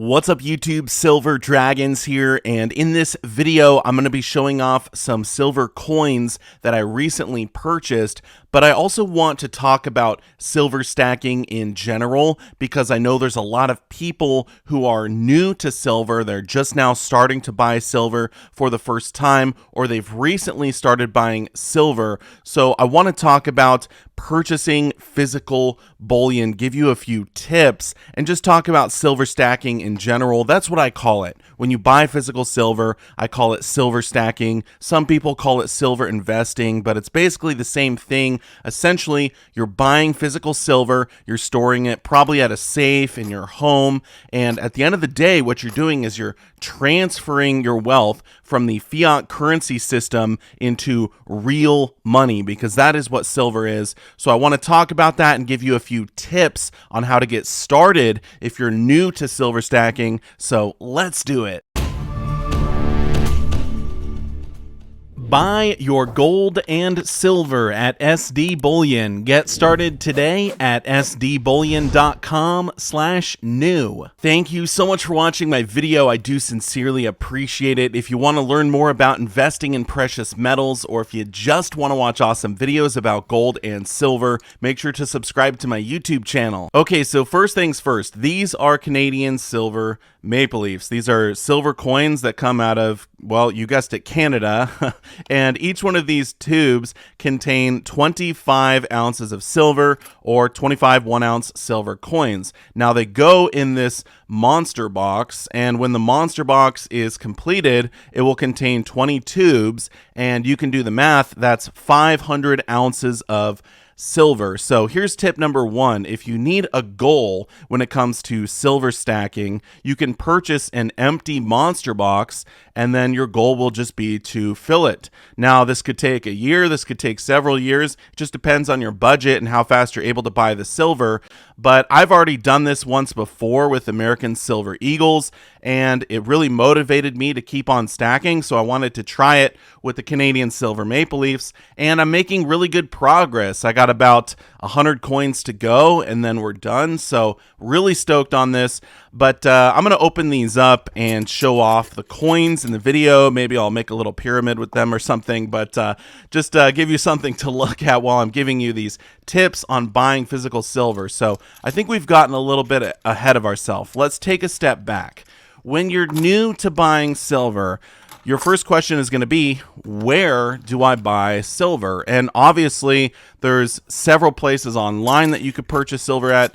What's up YouTube, Silver Dragons here, and in this video I'm going to be showing off some silver coins that I recently purchased, but I also want to talk about silver stacking in general because I know there's a lot of people who are new to silver. They're just now starting to buy silver for the first time, or they've recently started buying silver. So I want to talk about purchasing physical bullion, give you a few tips, and just talk about silver stacking in general. That's what I call it. When you buy physical silver, I call it silver stacking. Some people call it silver investing, but it's basically the same thing. Essentially, you're buying physical silver, you're storing it probably at a safe in your home, and at the end of the day, what you're doing is you're transferring your wealth from the fiat currency system into real money, because that is what silver is. So I want to talk about that and give you a few tips on how to get started if you're new to silver stacking. So let's do it. Buy your gold and silver at SD Bullion. Get started today at sdbullion.com/new. Thank you so much for watching my video. I do sincerely appreciate it. If you want to learn more about investing in precious metals, or if you just want to watch awesome videos about gold and silver, make sure to subscribe to my YouTube channel. Okay, so first things first, these are Canadian silver maple leafs. These are silver coins that come out of, well, you guessed it, Canada. And each one of these tubes contain 25 ounces of silver, or 25 1-ounce silver coins. Now they go in this monster box, and when the monster box is completed, it will contain 20 tubes, and you can do the math. That's 500 ounces of silver. So here's tip number one. If you need a goal when it comes to silver stacking, you can purchase an empty monster box, and then your goal will just be to fill it. Now, this could take a year, this could take several years. It just depends on your budget and how fast you're able to buy the silver. But I've already done this once before with American Silver Eagles, and it really motivated me to keep on stacking. So I wanted to try it with the Canadian Silver Maple Leafs, and I'm making really good progress. I got about 100 coins to go, and then we're done. So really stoked on this. But I'm going to open these up and show off the coins in the video. Maybe I'll make a little pyramid with them or something, but just give you something to look at while I'm giving you these tips on buying physical silver. So I think we've gotten a little bit ahead of ourselves. Let's take a step back. When you're new to buying silver, your first question is going to be, where do I buy silver? And obviously, there's several places online that you could purchase silver at.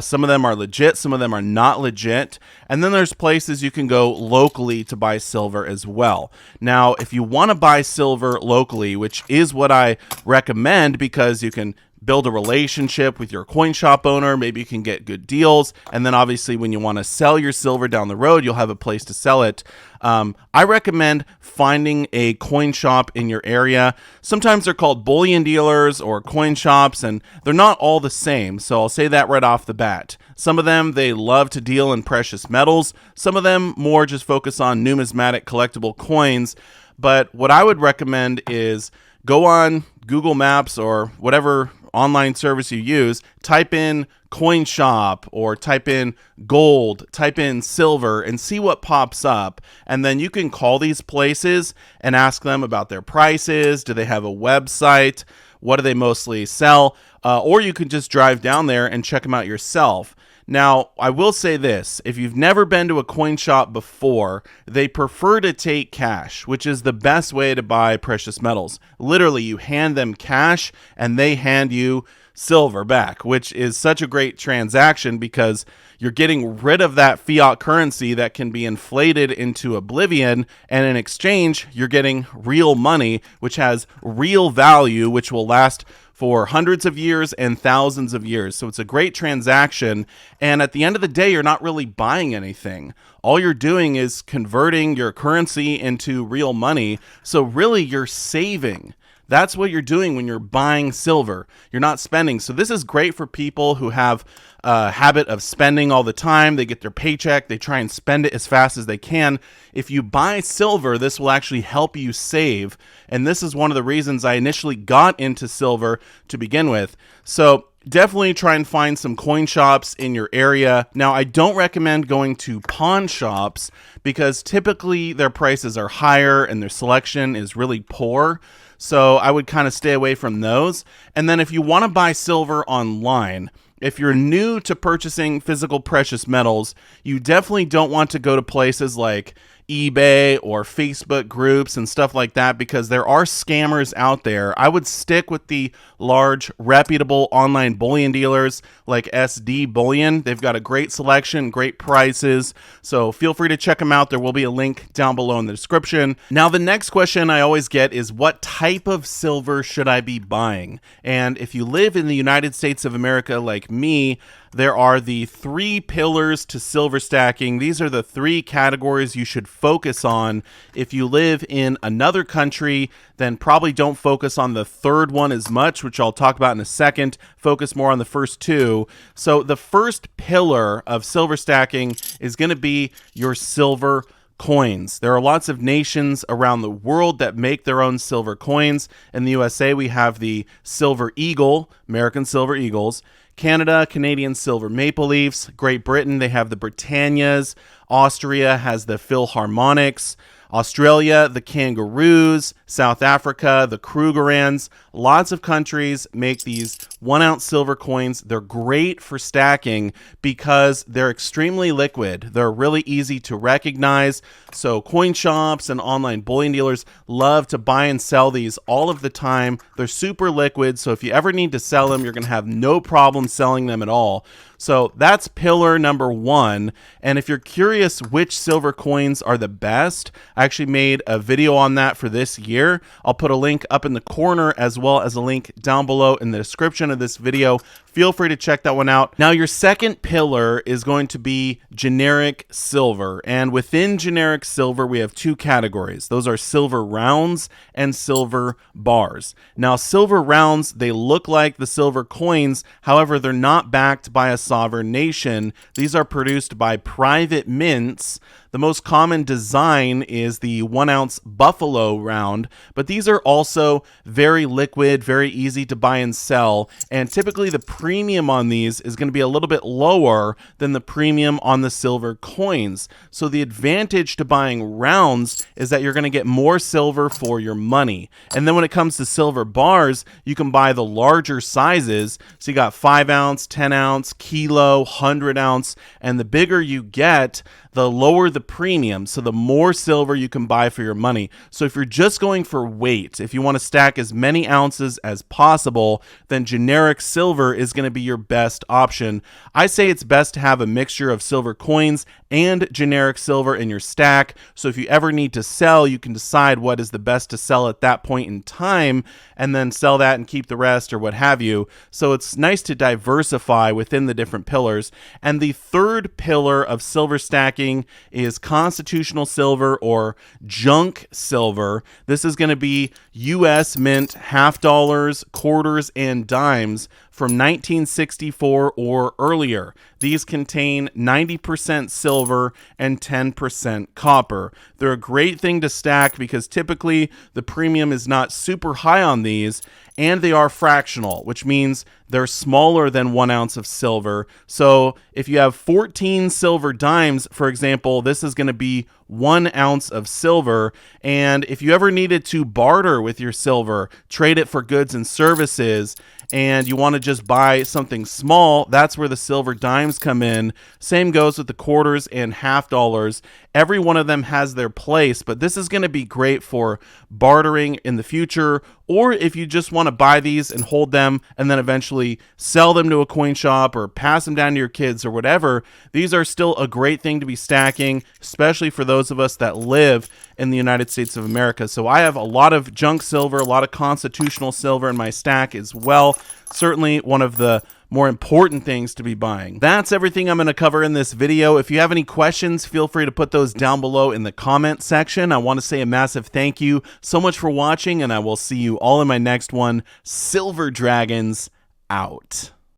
Some of them are legit, some of them are not legit. And then there's places you can go locally to buy silver as well. Now, if you want to buy silver locally, which is what I recommend, because you can build a relationship with your coin shop owner, maybe you can get good deals, and then obviously when you want to sell your silver down the road, you'll have a place to sell it. I recommend finding a coin shop in your area. Sometimes they're called bullion dealers or coin shops, and they're not all the same, so I'll say that right off the bat. Some of them, they love to deal in precious metals. Some of them more just focus on numismatic collectible coins. But what I would recommend is go on Google Maps or whatever online service you use, type in coin shop or type in gold, type in silver, and see what pops up. And then you can call these places and ask them about their prices. Do they have a website? What do they mostly sell? Or you can just drive down there and check them out yourself. Now, I will say this, if you've never been to a coin shop before, they prefer to take cash, which is the best way to buy precious metals. Literally, you hand them cash and they hand you silver back, which is such a great transaction because you're getting rid of that fiat currency that can be inflated into oblivion, and in exchange, you're getting real money, which has real value, which will last for hundreds of years and thousands of years. So it's a great transaction. And at the end of the day, you're not really buying anything. All you're doing is converting your currency into real money. So really, you're saving. That's what you're doing when you're buying silver. You're not spending. So this is great for people who have a habit of spending all the time. They get their paycheck, they try and spend it as fast as they can. If you buy silver, this will actually help you save. And this is one of the reasons I initially got into silver to begin with. So definitely try and find some coin shops in your area. Now, I don't recommend going to pawn shops because typically their prices are higher and their selection is really poor. So I would kind of stay away from those. And then if you want to buy silver online, if you're new to purchasing physical precious metals, you definitely don't want to go to places like eBay or Facebook groups and stuff like that because there are scammers out there. I would stick with the large, reputable online bullion dealers like SD Bullion. They've got a great selection, great prices, so feel free to check them out. There will be a link down below in the description. Now, the next question I always get is, what type of silver should I be buying? And if you live in the United States of America like me, there are the 3 pillars to silver stacking. These are the 3 categories you should focus on. If you live in another country, then probably don't focus on the 3rd one as much, which I'll talk about in a second. Focus more on the first 2. So the first pillar of silver stacking is going to be your silver coins. There are lots of nations around the world that make their own silver coins. In the USA, we have the Silver Eagle, American Silver Eagles. Canada, Canadian Silver Maple Leafs. Great Britain, they have the Britannias. Austria has the Philharmonics. Australia, the Kangaroos. South Africa, the Krugerrands. Lots of countries make these 1-ounce silver coins. They're great for stacking because they're extremely liquid. They're really easy to recognize. So coin shops and online bullion dealers love to buy and sell these all of the time. They're super liquid, so if you ever need to sell them, you're going to have no problem selling them at all. So that's pillar number 1. And if you're curious which silver coins are the best, I actually made a video on that for this year. I'll put a link up in the corner as well as a link down below in the description of this video. Feel free to check that one out. Now, your second pillar is going to be generic silver. And within generic silver, we have 2 categories. Those are silver rounds and silver bars. Now, silver rounds, they look like the silver coins. However, they're not backed by a sovereign nation. These are produced by private mints. The most common design is the 1-ounce buffalo round, but these are also very liquid, very easy to buy and sell, and typically the premium on these is going to be a little bit lower than the premium on the silver coins. So the advantage to buying rounds is that you're going to get more silver for your money. And then when it comes to silver bars, you can buy the larger sizes. So you got 5-ounce, 10-ounce, kilo, 100-ounce, and the bigger you get, the lower the premium, so the more silver you can buy for your money. So if you're just going for weight, if you want to stack as many ounces as possible, then generic silver is going to be your best option. I say it's best to have a mixture of silver coins and generic silver in your stack, so if you ever need to sell, you can decide what is the best to sell at that point in time, and then sell that and keep the rest or what have you. So it's nice to diversify within the different pillars. And the 3rd pillar of silver stacking is constitutional silver or junk silver. This is going to be US mint half dollars, quarters, and dimes from 1964 or earlier. These contain 90% silver and 10% copper. They're a great thing to stack because typically the premium is not super high on these, and they are fractional, which means they're smaller than 1 ounce of silver. So if you have 14 silver dimes, for example, this is going to be 1 ounce of silver. And if you ever needed to barter with your silver, trade it for goods and services, and you want to just buy something small, that's where the silver dimes come in. Same goes with the quarters and half dollars. Every one of them has their place, but this is going to be great for bartering in the future, or if you just want to buy these and hold them and then eventually sell them to a coin shop or pass them down to your kids or whatever. These are still a great thing to be stacking, especially for those of us that live in the United States of America. So I have a lot of junk silver, a lot of constitutional silver in my stack as well. Certainly one of the more important things to be buying. That's everything I'm going to cover in this video. If you have any questions, feel free to put those down below in the comment section. I want to say a massive thank you so much for watching, and I will see you all in my next one. Silver Dragons out.